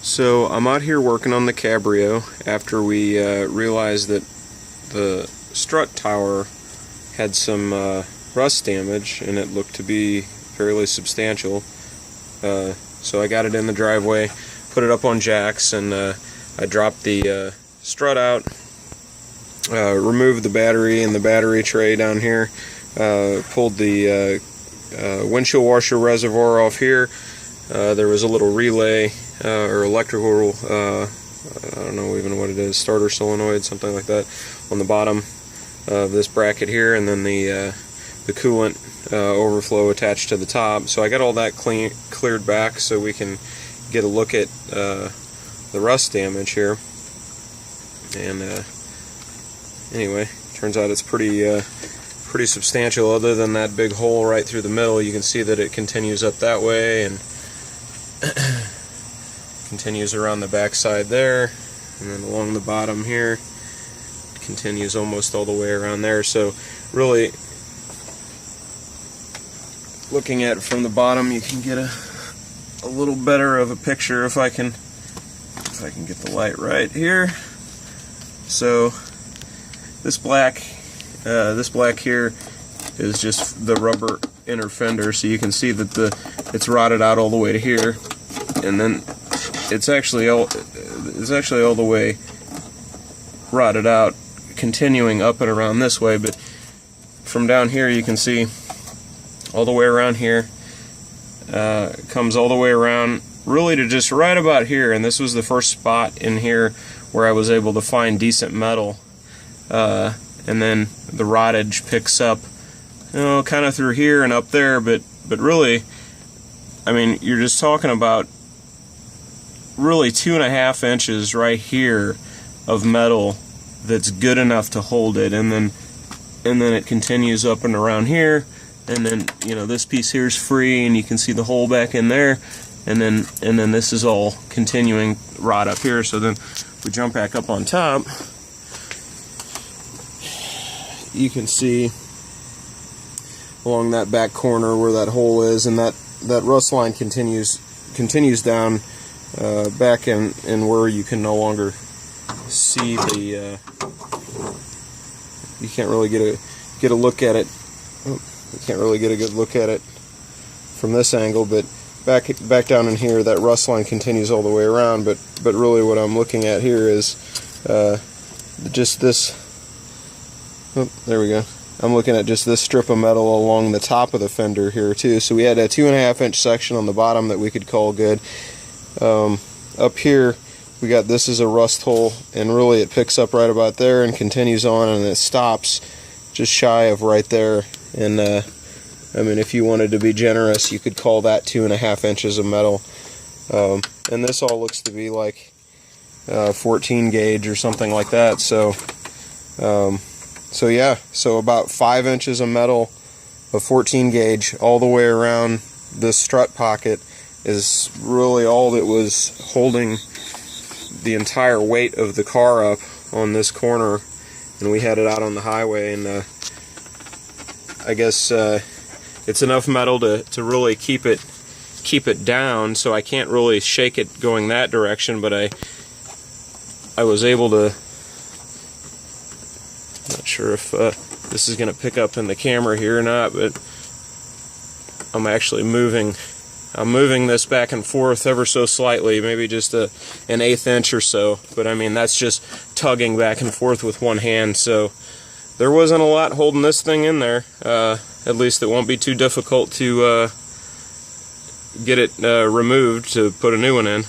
So I'm out here working on the Cabrio after we realized that the strut tower had some rust damage and it looked to be fairly substantial. So I got it in the driveway, put it up on jacks, and I dropped the strut out, removed the battery and the battery tray down here, pulled the windshield washer reservoir off here. There was a little relay or electrical, I don't know even what it is, starter solenoid, something like that, on the bottom of this bracket here, and then the coolant overflow attached to the top. So I got all that cleared back so we can get a look at the rust damage here. And anyway, turns out it's pretty substantial. Other than that big hole right through the middle, you can see that it continues up that way and continues around the back side there, and then along the bottom here it continues almost all the way around there. So really, looking at it from the bottom, you can get a little better of a picture if I can get the light right here. So this black here is just the rubber inner fender, so you can see that it's rotted out all the way to here, and then it's actually all the way rotted out, continuing up and around this way. But from down here you can see all the way around here, comes all the way around really to just right about here, and this was the first spot in here where I was able to find decent metal. And then the rottage picks up, kind of through here and up there, but really, I mean, you're just talking about really 2.5 inches right here of metal that's good enough to hold it, and then it continues up and around here, and then this piece here is free, and you can see the hole back in there, and then this is all continuing rot up here. So then we jump back up on top. You can see along that back corner where that hole is, and that rust line continues down back in where you can no longer see the you can't really get a look at it. You can't really get a good look at it from this angle, but back down in here, that rust line continues all the way around. But really, what I'm looking at here is just this. Oh, there we go. I'm looking at just this strip of metal along the top of the fender here too. So we had a 2.5 inch section on the bottom that we could call good. Up here we got, this is a rust hole, and really it picks up right about there and continues on, and it stops just shy of right there. And I mean, if you wanted to be generous, you could call that 2.5 inches of metal. And this all looks to be like 14 gauge or something like that. So yeah, so about 5 inches of metal of 14 gauge all the way around this strut pocket is really all that was holding the entire weight of the car up on this corner. And we had it out on the highway, and I guess it's enough metal to really keep it down, so I can't really shake it going that direction, but I was able to. Not sure if this is going to pick up in the camera here or not, but I'm actually moving this back and forth ever so slightly, maybe just an 1/8 inch or so, but I mean, that's just tugging back and forth with one hand. So there wasn't a lot holding this thing in there. At least it won't be too difficult to get it removed to put a new one in.